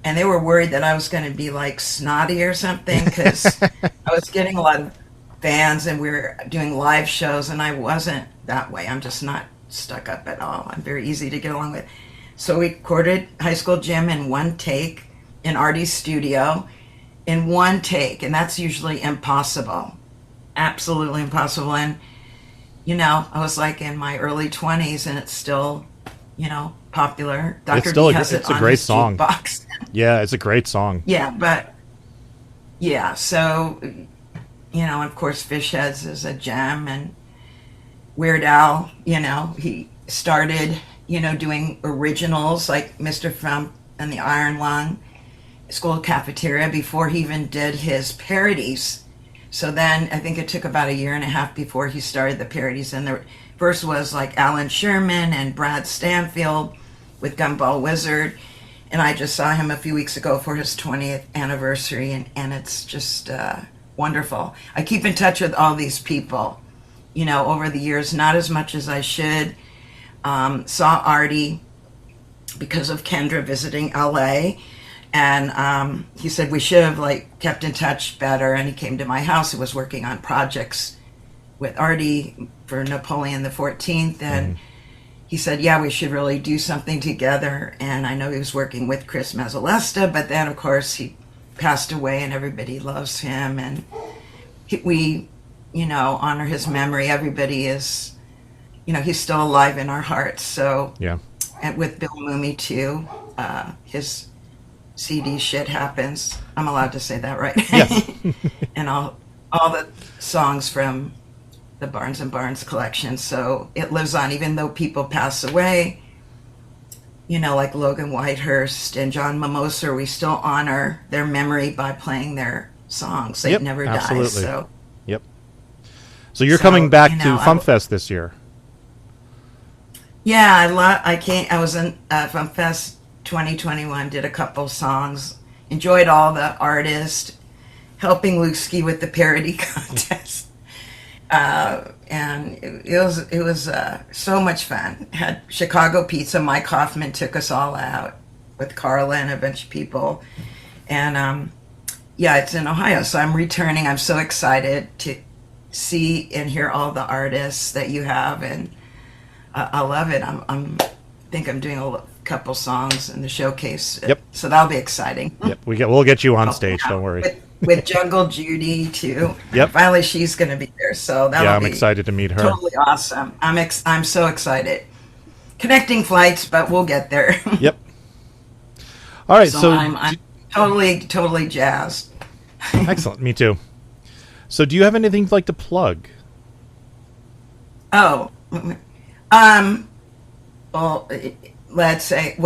And they were worried that I was going to be like snotty or something, because I was getting a lot of fans and we were doing live shows, and I wasn't that way. I'm just not stuck up at all. I'm very easy to get along with. So we recorded High School Gym in one take in Artie's studio, in one take, and that's usually impossible. Absolutely impossible. And, I was like in my early 20s, and it's still, popular. Dr. D has it's it a on great his song. jukebox. Yeah, it's a great song. So, of course, Fish Heads is a gem, and Weird Al, he started, doing originals like Mr. FuMP and the Iron Lung, School Cafeteria, before he even did his parodies. So then I think it took about a year and a half before he started the parodies, and the first was like Alan Sherman and Brad Stanfield with Gumball Wizard. And I just saw him a few weeks ago for his 20th anniversary, and it's just wonderful. I keep in touch with all these people, over the years, not as much as I should. Saw Artie because of Kendra visiting LA, and he said we should have kept in touch better, and he came to my house. He was working on projects with Artie for Napoleon the 14th, and he said, yeah, we should really do something together. And I know he was working with Chris Mazzolesta, but then of course he passed away, and everybody loves him, and we honor his memory. Everybody is, he's still alive in our hearts. So yeah. And with Bill Mooney too, his CD Shit Happens. I'm allowed to say that, right? Yes. And all the songs from the Barnes and Barnes collection. So it lives on, even though people pass away, like Logan Whitehurst and John Mimosa, we still honor their memory by playing their songs. They never die. So. Yep. So you're coming back to FuMPFest this year. Yeah, I was in FuMPFest 2021, did a couple songs, enjoyed all the artists, helping Luski with the parody contest. And it was so much fun. Had Chicago Pizza. Mike Hoffman took us all out with Carla and a bunch of people. And it's in Ohio, so I'm returning. I'm so excited to see and hear all the artists that you have, and I love it. I think I'm doing a couple songs in the showcase. Yep. So that'll be exciting. Yep, we'll get you on stage. Don't worry. With Jungle Judy too. Yep. Finally, she's going to be there. So that'll I'm be excited to meet her. Totally awesome. I'm so excited. Connecting flights, but we'll get there. Yep. All right. So I'm totally jazzed. Excellent. Me too. So do you have anything you'd like to plug? Oh, well, let's say,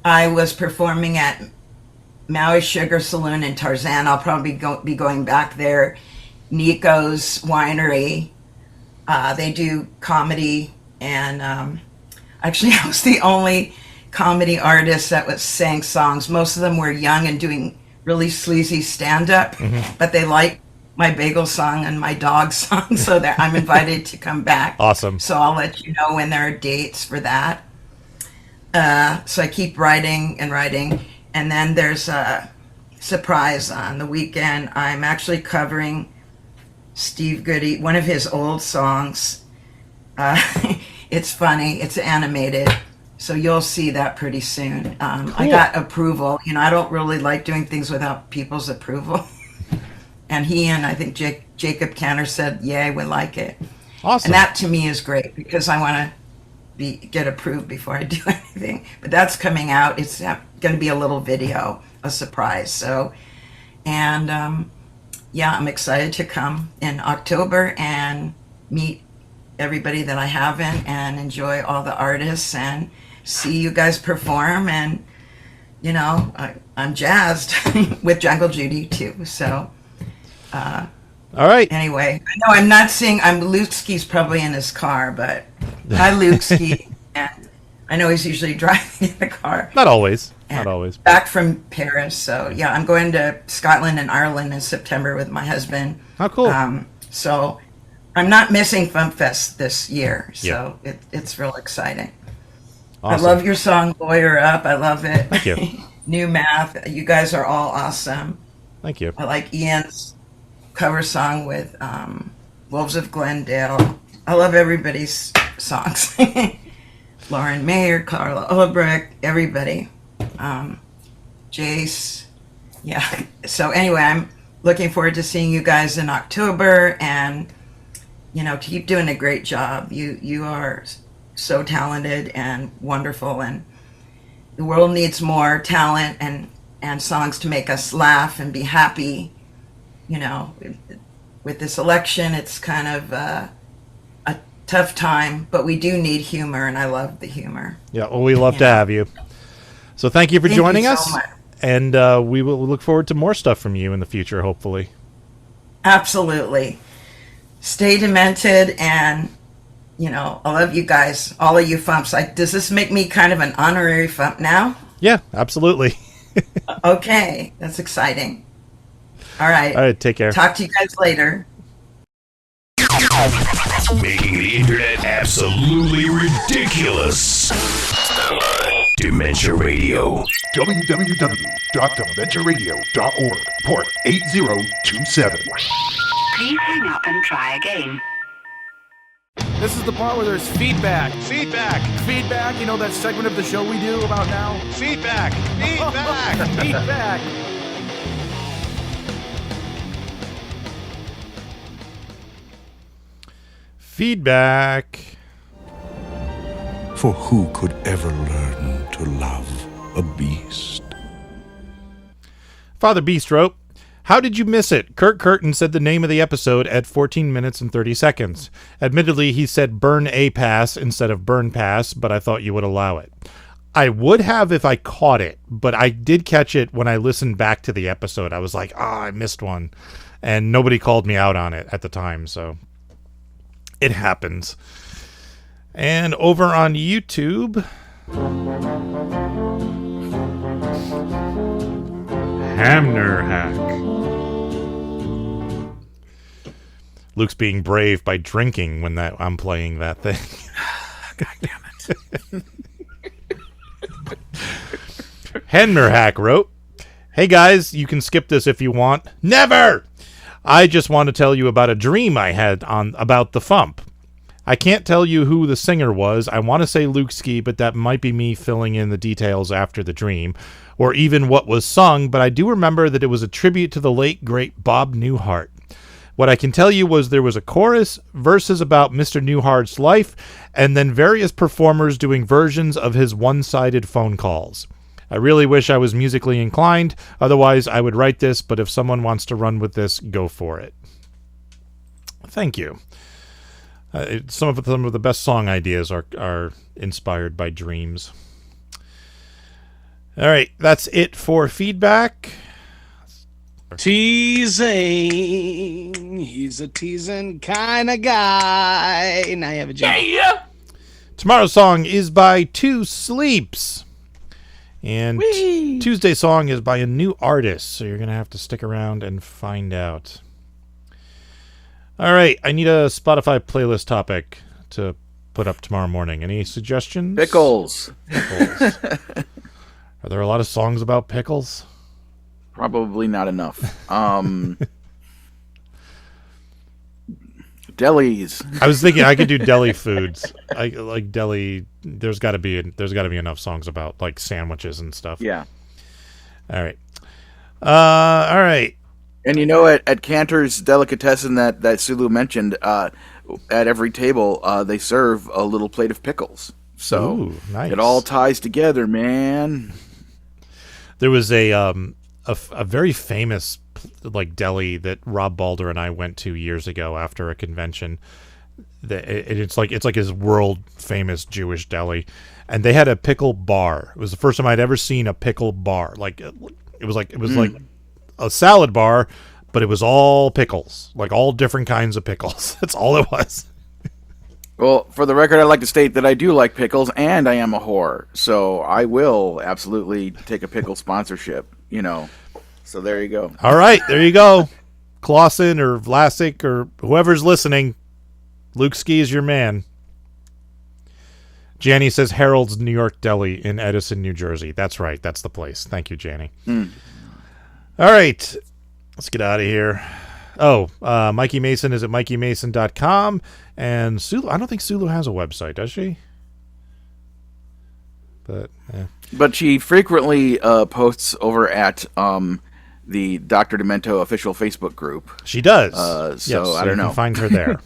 I was performing at Maui Sugar Saloon in Tarzan. I'll probably be going back there. Nico's Winery. They do comedy, and actually I was the only comedy artist that sang songs. Most of them were young and doing really sleazy stand-up, but they like my bagel song and my dog song, so that I'm invited to come back. Awesome. So I'll let you know when there are dates for that. So I keep writing, and then there's a surprise on the weekend. I'm actually covering Steve Goody, one of his old songs. It's funny, it's animated, so you'll see that pretty soon. Cool. I got approval. I don't really like doing things without people's approval. And he and I think Jacob Cantor said, yeah, I would like it. Awesome. And that to me is great, because I want to get approved before I do anything. But that's coming out. It's going to be a little video, a surprise. So, and I'm excited to come in October and meet everybody that I haven't, and enjoy all the artists and see you guys perform. And, I'm jazzed with Jungle Judy too. So, all right. Anyway, I know I'm not seeing. Lukeski's probably in his car, but hi, Lukeski. And I know he's usually driving in the car. Not always. And Not always. Back from Paris, so yeah, I'm going to Scotland and Ireland in September with my husband. How cool. So I'm not missing FuMPFest this year, so it's real exciting. Awesome. I love your song, Lawyer Up. I love it. Thank you. New Math. You guys are all awesome. Thank you. I like Ian's cover song with Wolves of Glendale. I love everybody's songs. Lauren Mayer, Carla Ulbrecht, everybody. Jace. Yeah. So anyway, I'm looking forward to seeing you guys in October, and keep doing a great job. You are so talented and wonderful, and the world needs more talent and songs to make us laugh and be happy. With this election, it's kind of a tough time, but we do need humor, and I love the humor. Yeah, well, we love to have you. So thank you for joining us. So much. And we will look forward to more stuff from you in the future, hopefully. Absolutely. Stay demented, and, I love you guys, all of you FuMPs. Does this make me kind of an honorary FuMP now? Yeah, absolutely. Okay, that's exciting. All right, take care. Talk to you guys later. Making the internet absolutely ridiculous. Dementia Radio. www.dementiaradio.org. Port 8027. Please hang up and try again. This is the part where there's feedback. Feedback. Feedback. You know that segment of the show we do about now? Feedback. Feedback. Feedback. Feedback. For who could ever learn to love a beast? Father Beast wrote, how did you miss it? Kurt Curtin said the name of the episode at 14 minutes and 30 seconds. Admittedly, he said burn a pass instead of burn pass, but I thought you would allow it. I would have if I caught it, but I did catch it when I listened back to the episode. I was like, I missed one. And nobody called me out on it at the time, so it happens. And over on YouTube, Hamner Hack. Luke's being brave by drinking when I'm playing that thing. God damn it. Hamner Hack wrote, hey guys, you can skip this if you want. Never! I just want to tell you about a dream I had about the FuMP. I can't tell you who the singer was. I want to say Luke Ski, but that might be me filling in the details after the dream, or even what was sung, but I do remember that it was a tribute to the late, great Bob Newhart. What I can tell you was there was a chorus, verses about Mr. Newhart's life, and then various performers doing versions of his one-sided phone calls. I really wish I was musically inclined, otherwise I would write this, but if someone wants to run with this, go for it. Thank you. Some of the best song ideas are inspired by dreams. All right, that's it for feedback. Teasing. He's a teasing kind of guy. Now you have a joke. Yeah. Tomorrow's song is by Two Sleeps. And Tuesday's song is by a new artist, so you're going to have to stick around and find out. All right, I need a Spotify playlist topic to put up tomorrow morning. Any suggestions? Pickles. Are there a lot of songs about pickles? Probably not enough. Delis. I was thinking I could do deli foods. I like deli. There's got to be enough songs about like sandwiches and stuff. Yeah. All right. All right. And you know, at Cantor's Delicatessen that Sulu mentioned, at every table they serve a little plate of pickles. So ooh, nice. It all ties together, man. There was a very famous like deli that Rob Balder and I went to years ago after a convention. It's like his world famous Jewish deli, and they had a pickle bar. It was the first time I'd ever seen a pickle bar. Like it was like a salad bar, but it was all pickles, like all different kinds of pickles. That's all it was. Well, for the record, I'd like to state that I do like pickles, and I am a whore, so I will absolutely take a pickle sponsorship, you know. So there you go. All right, there you go. Claussen or Vlasic or whoever's listening, Luke Ski is your man. Janny says Harold's New York Deli in Edison, New Jersey. That's right. That's the place. Thank you, Janny. All right. Let's get out of here. Oh, Mikey Mason is at mikeymason.com. And Sulu, I don't think Sulu has a website, does she? But she frequently posts over at the Dr. Demento official Facebook group. She does. So I don't know. You can find her there.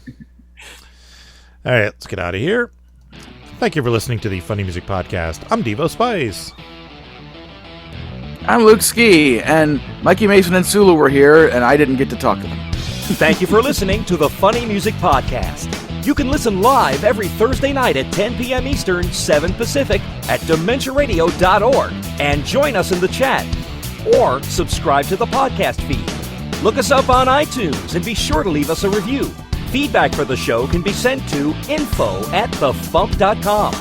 All right, let's get out of here. Thank you for listening to the Funny Music Podcast. I'm Devo Spice. I'm Luke Ski, and Mikey Mason and Sulu were here, and I didn't get to talk to them. Thank you for listening to the Funny Music Podcast. You can listen live every Thursday night at 10 p.m. Eastern, 7 Pacific at DementiaRadio.org and join us in the chat. Or subscribe to the podcast feed. Look us up on iTunes and be sure to leave us a review. Feedback for the show can be sent to info@thefump.com.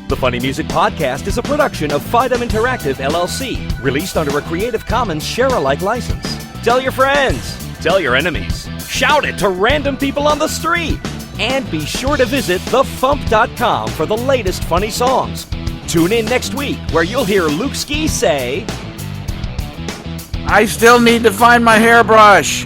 The Funny Music Podcast is a production of Fidem Interactive, LLC, released under a Creative Commons share-alike license. Tell your friends, tell your enemies, shout it to random people on the street, and be sure to visit thefump.com for the latest funny songs. Tune in next week where you'll hear Luke Ski say, I still need to find my hairbrush.